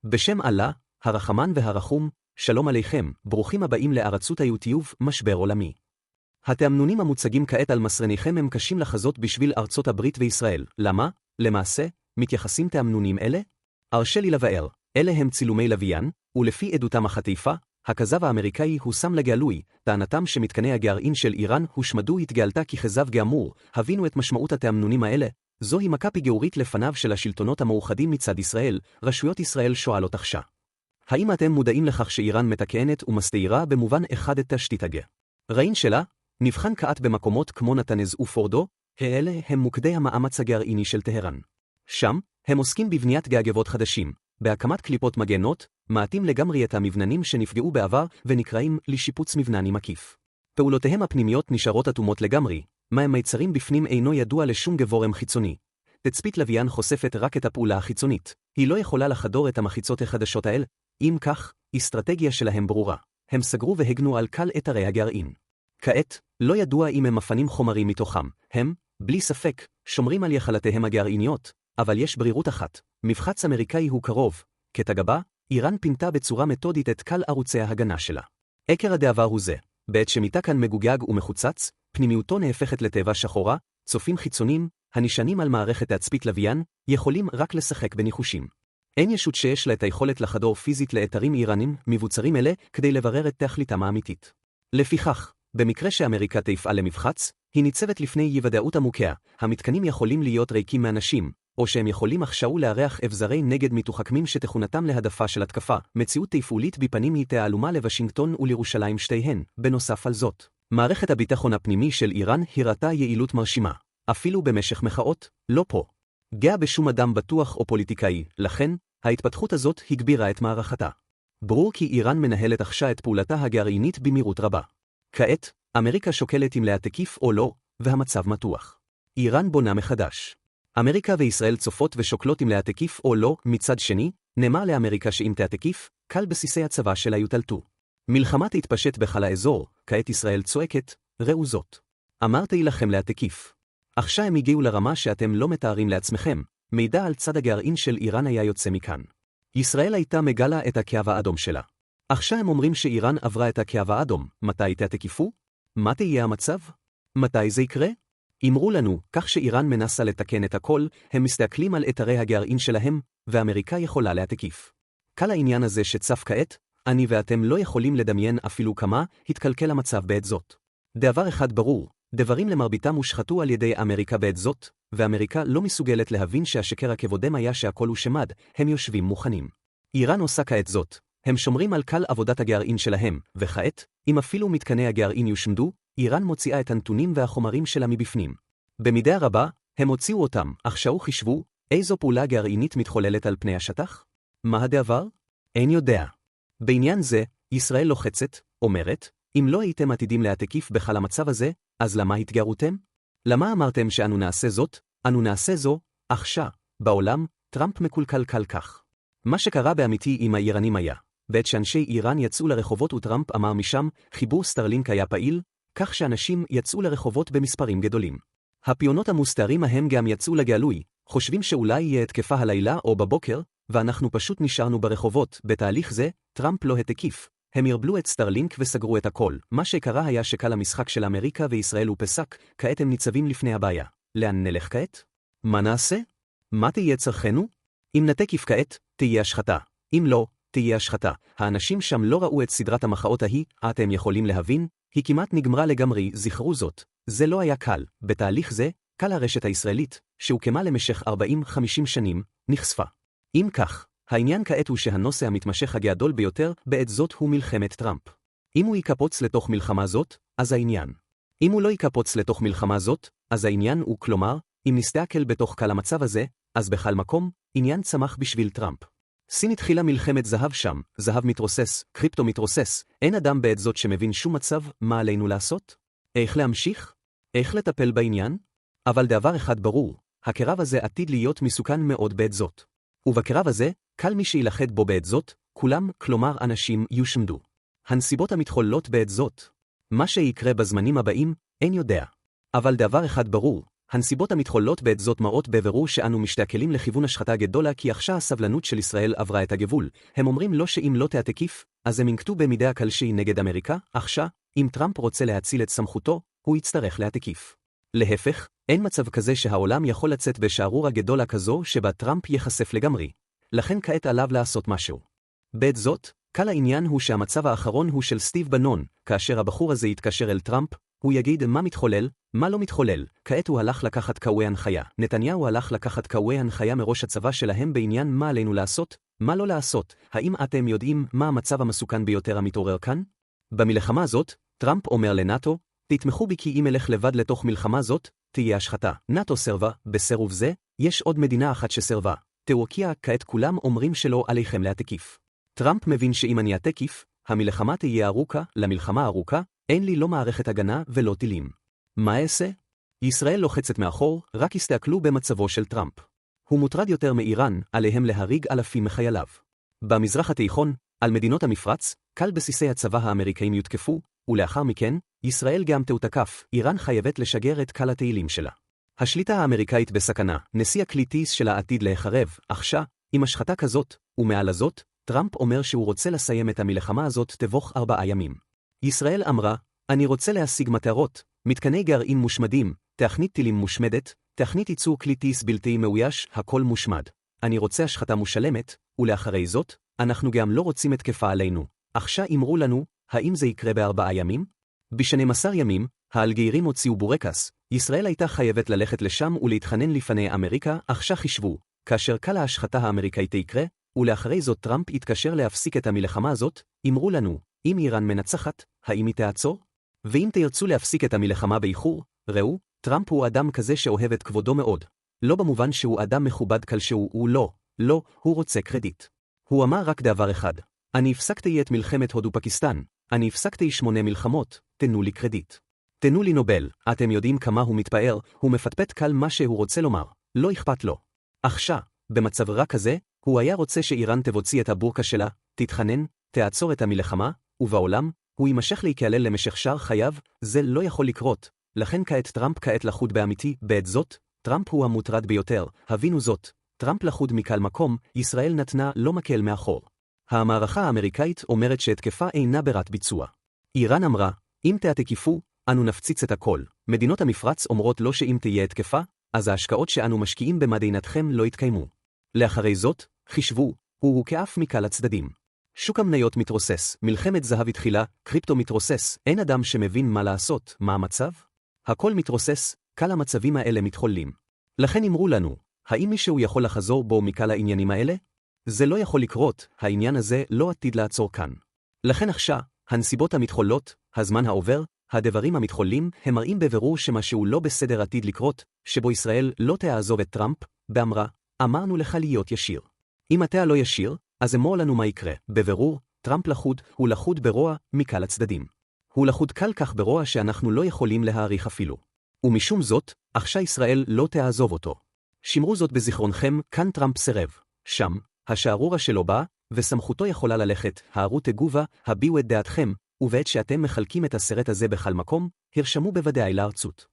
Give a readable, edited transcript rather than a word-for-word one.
בשם אללה, הרחמן והרחום, שלום עליכם, ברוכים הבאים לארצות היוטיוב, משבר עולמי. התאמנונים המוצגים כעת על מסרניכם הם קשים לחזות בשביל ארצות הברית וישראל. למה? למעשה, מתייחסים תאמנונים אלה? הרשה לי לבאר, אלה הם צילומי לוויין, ולפי עדותם החטיפה, הכזב האמריקאי הושם לגלוי, טענתם שמתקני הגרעין של איראן הושמדו התגלתה ככזב גמור. הבינו את משמעות התאמנונים האלה. זוהי מכה פיגורית לפניו של השלטונות המאוחדים מצד ישראל. רשויות ישראל שואלות עכשיו. האם אתם מודעים לכך שאיראן מתקנת ומסתירה במובן אחד את תשתית הגרעין שלה? נבחן כעת במקומות כמו נתנז ופורדו, אלה הם מוקדי המאמץ הגרעיני של טהרן. שם, הם עוסקים בבניית גגבות חדשים, בהקמת קליפות מגנות, מעטים לגמרי את המבננים שנפגעו בעבר ונקראים לשיפוץ מבנני מקיף. פעולותיהם הפנימיות נשארות אטומות לגמרי, מה הם מיצרים בפנים אינו ידוע לשום גורם חיצוני. תצפית לוויין חושפת רק את הפעולה החיצונית, היא לא יכולה לחדור את המחיצות החדשות האלה. אם כך, אסטרטגיה שלהם ברורה, הם סגרו והגנו על כל אתרי הגרעין. כעת, לא ידוע אם הם מפנים חומרים מתוכם, הם, בלי ספק, שומרים על יחלתיהם הגרעיניות, אבל יש ברירות אחת, מפחץ אמריקאי הוא קרוב, כתגבה, איראן פינתה בצורה מתודית את כל ערוצי ההגנה שלה. עקר הדבר הוא זה, בעת שמיטה כאן מגוגג ומחוצץ, פנימיותו נהפכת לטבע שחורה, צופים חיצונים, הנשענים על מערכת תצפית לוויין, יכולים רק לשחק בניחושים. אין ישות שיש לה את היכולת לחדור פיזית לאתרים איראנים מבוצרים אלה כדי לברר את תכליתם האמיתית. לפיכך, במקרה שאמריקה תפעל למפחץ, היא ניצבת לפני אי-ודאות עמוקה, המתקנים יכולים להיות ריקים מאנשים, או שהם יכולים עכשיו לארח אבזרי נגד מתוחכמים שתכונתם להדפה של התקפה. מציאות תפעולית בפנים היא תעלומה לוושינגטון ולירושלים שתיהן. בנוסף על זאת, מערכת הביטחון הפנימי של איראן הראתה יעילות מרשימה, אפילו במשך מחאות, לא פה. גאה בשום אדם בטוח או פוליטיקאי, לכן, ההתפתחות הזאת הגבירה את מערכתה. ברור כי איראן מנהלת עכשיו את פעולתה הגרעינית במהירות רבה. כעת, אמריקה שוקלת אם להתקיף או לא, והמצב מתוח. איראן בונה מחדש. אמריקה וישראל צופות ושוקלות אם להתקיף או לא. מצד שני, נאמר לאמריקה שאם תתקיף, כל בסיסי הצבא שלה יוטלטו. מלחמה תתפשט בכל האזור, כעת ישראל צועקת, ראו זאת. אמרתי לכם להתקיף. עכשיו הם הגיעו לרמה שאתם לא מתארים לעצמכם, מידע על צד הגרעין של איראן היה יוצא מכאן. ישראל הייתה מגלה את הקו האדום שלה. עכשיו הם אומרים שאיראן עברה את הקו האדום. מתי תתקיפו? מה תהיה המצב? מתי זה יקרה? אמרו לנו, כך שאיראן מנסה לתקן את הכל, הם מסתכלים על אתרי הגרעין שלהם, ואמריקה יכולה להתקיף. כל העניין הזה שצף כעת, אני ואתם לא יכולים לדמיין אפילו כמה התקלקל המצב בעת זאת. דבר אחד ברור, דברים למרביתם הושחתו על ידי אמריקה בעת זאת, ואמריקה לא מסוגלת להבין שהשקר הכבודם היה שהכל הושמד, הם יושבים מוכנים. איראן עושה כעת זאת, הם שומרים על כל עבודת הגרעין שלהם, וכעת, אם אפילו מתקני הגרעין יושמדו, איראן מוציאה את הנתונים והחומרים שלה מבפנים. במידה רבה, הם הוציאו אותם, עכשיו חישבו, איזו פעולה גרעינית מתחוללת על פני השטח? מה הדבר? אין יודע. בעניין זה, ישראל לוחצת, אומרת, אם לא הייתם עתידים להתקיף בכל המצב הזה, אז למה התגרותם? למה אמרתם שאנו נעשה זאת? אנו נעשה זו, עכשיו, בעולם, טראמפ מקולקל כל כך. מה שקרה באמיתי עם האיראנים היה, בעת שאנשי איראן יצאו לרחובות וטראמפ אמר משם, חיבור סטארלינק היה פעיל, כך שאנשים יצאו לרחובות במספרים גדולים. הפיונות המוסתרים ההם גם יצאו לגלוי, חושבים שאולי יהיה התקפה הלילה או בבוקר, ואנחנו פשוט נשארנו ברחובות. בתהליך זה, טראמפ לא התקיף. הם ירבלו את סטארלינק וסגרו את הכל. מה שקרה היה שקל המשחק של אמריקה וישראל הוא פסק, כעת הם ניצבים לפני הבעיה. לאן נלך כעת? מה נעשה? מה תהיה צרכנו? אם נתקיף כעת, תהיה השחתה. אם לא, תהיה השחתה. האנשים שם לא ראו את סדרת המחאות ההיא, אתם יכולים להבין, היא כמעט נגמרה לגמרי, זכרו זאת. זה לא היה קל. בתהליך זה, קל הרשת הישראלית, שהוקמה למשך 40-50 שנים, נחשפה. אם כך, העניין כעת הוא שהנושא המתמשך הגדול ביותר בעת זאת הוא מלחמת טראמפ. אם הוא יקפוץ לתוך מלחמה זאת, אז העניין. אם הוא לא יקפוץ לתוך מלחמה זאת, אז העניין הוא, כלומר, אם נסתכל בתוך כל המצב הזה, אז בכל מקום, עניין צמח בשביל טראמפ. סין התחילה מלחמת זהב שם, זהב מתרוסס, קריפטו מתרוסס, אין אדם בעת זאת שמבין שום מצב, מה עלינו לעשות? איך להמשיך? איך לטפל בעניין? אבל דבר אחד ברור, הקרב הזה עתיד להיות מסוכן מאוד בעת זאת. ובקרב הזה, כל מי שילחד בו בעת זאת, כולם, כלומר אנשים, יושמדו. הנסיבות המתחוללות בעת זאת. מה שיקרה בזמנים הבאים, אין יודע. אבל דבר אחד ברור, הנסיבות המתחוללות בעת זאת מראות בבירור שאנו משתעכלים לכיוון השחתה גדולה כי עכשיו הסבלנות של ישראל עברה את הגבול. הם אומרים לא שאם לא תעתקיף, אז הם ינקטו במידה כלשהי נגד אמריקה. עכשיו, אם טראמפ רוצה להציל את סמכותו, הוא יצטרך להעתקיף. להפך, אין מצב כזה שהעולם יכול לצאת בשערורה גדולה כזו שבה טראמפ ייחשף לגמרי. לכן כעת עליו לעשות משהו. בעת זאת, קל העניין הוא שהמצב האחרון הוא של סטיב בנון, כאשר הבחור הזה יתקשר אל טראמפ, הוא יגיד מה מתחולל, מה לא מתחולל. כעת הוא הלך לקחת קווי הנחיה. נתניהו הלך לקחת קווי הנחיה מראש הצבא שלהם בעניין מה עלינו לעשות, מה לא לעשות. האם אתם יודעים מה המצב המסוכן ביותר המתעורר כאן? במלחמה הזאת, טראמפ אומר לנאטו, תתמכו בי כי אם אלך לבד לתוך מלחמה זאת, תהיה השחתה. נאטו סרבה, בסירוב זה, יש עוד מדינה אחת שסרבה. טורקיה, כעת כולם אומרים שלא עליכם להעתקיף. טראמפ מבין שאם אני אעתקיף, המלחמה תהיה ארוכה, למלחמה ארוכה, אין לי לא מערכת הגנה ולא טילים. מה אעשה? ישראל לוחצת מאחור, רק הסתכלו במצבו של טראמפ. הוא מוטרד יותר מאיראן, עליהם להריג אלפים מחייליו. במזרח התיכון, על מדינות המפרץ, קל בסיסי הצבא האמריקאים יותקפו, ולאחר מכן, ישראל גם תותקף, איראן חייבת לשגר את קל התהילים שלה. השליטה האמריקאית בסכנה, נשיא הכלי-טיס שלה עתיד להיחרב, עכשיו, עם השחתה כזאת, ומעל הזאת, טראמפ אומר שהוא רוצה לסיים את המלחמה הזאת תבוך 4 ימים. ישראל אמרה, אני רוצה להשיג מטרות, מתקני גרעין מושמדים, תכנית טילים מושמדת, תכנית ייצור כלי-טיס בלתי מאויש, הכל מושמד. אני רוצה השחתה מושלמת, ולאחרי זאת, אנחנו גם לא רוצים התקפה עלינו. עכשיו אמרו לנו, האם זה יקרה ב4 ימים? ב12 ימים, האלגיירים הוציאו בורקס, ישראל הייתה חייבת ללכת לשם ולהתחנן לפני אמריקה, עכשיו חישבו, כאשר קל ההשחתה האמריקאית יקרה, ולאחרי זאת טראמפ יתקשר להפסיק את המלחמה הזאת, אמרו לנו, אם איראן מנצחת, האם היא תעצור? ואם תרצו להפסיק את המלחמה באיחור, ראו, טראמפ הוא אדם כזה שאוהב את כבודו מאוד. לא במובן שהוא אדם מכובד כלשהו, הוא לא, הוא רוצה קרדיט. הוא אמר רק דבר אחד, אני הפסקתי את מלחמת הודו-פקיסטן, אני הפסקתי 8 מלחמות, תנו לי קרדיט. תנו לי נובל, אתם יודעים כמה הוא מתפאר, הוא מפטפט קל מה שהוא רוצה לומר, לא אכפת לו. עכשיו, במצב רע כזה, הוא היה רוצה שאיראן תבוציא את הבורקה שלה, תתחנן, תעצור את המלחמה, ובעולם, הוא יימשך להיקלל למשך שאר חייו, זה לא יכול לקרות. לכן כעת טראמפ כעת לחוד באמיתי, בעת זאת, טראמפ הוא המוטרד ביותר, הבינו זאת, טראמפ לחוד מקל מקום, ישראל נתנה לא מקל מאחור. המערכה האמריקאית אומרת שהתקפה אינה ברת ביצוע. איראן אמרה, אם תעתקיפו, אנו נפציץ את הכל. מדינות המפרץ אומרות לא שאם תהיה התקפה, אז ההשקעות שאנו משקיעים במדינתכם לא יתקיימו. לאחרי זאת, חישבו, הוא כאף מקל הצדדים. שוק המניות מתרוסס, מלחמת זהב התחילה, קריפטו מתרוסס, אין אדם שמבין מה לעשות, מה המצב? הכל מתרוסס, קל המצבים האלה מתחוללים. לכן אמרו לנו, האם מישהו יכול לחזור בו מקל העניינים האלה? זה לא יכול לקרות, העניין הזה לא עתיד לעצור כאן. לכן עכשיו, הנסיבות המתחולות, הזמן העובר, הדברים המתחוללים, הם מראים בבירור שמשהו לא בסדר עתיד לקרות, שבו ישראל לא תעזוב את טראמפ, באמרה, אמרנו לך להיות ישיר. אם אתה לא ישיר, אז אמור לנו מה יקרה. בבירור, טראמפ לחוד, הוא לחוד ברוע מקל הצדדים. הוא לחוד קל כך ברוע שאנחנו לא יכולים להעריך אפילו. ומשום זאת, עכשיו ישראל לא תעזוב אותו. שמרו זאת בזיכרונכם, כאן טראמפ סרב. שם, השערורה שלו באה, וסמכותו יכולה ללכת, הערו תגובה, הביעו את דעתכם, ובעת שאתם מחלקים את הסרט הזה בכל מקום, הרשמו בוודאי לארצות.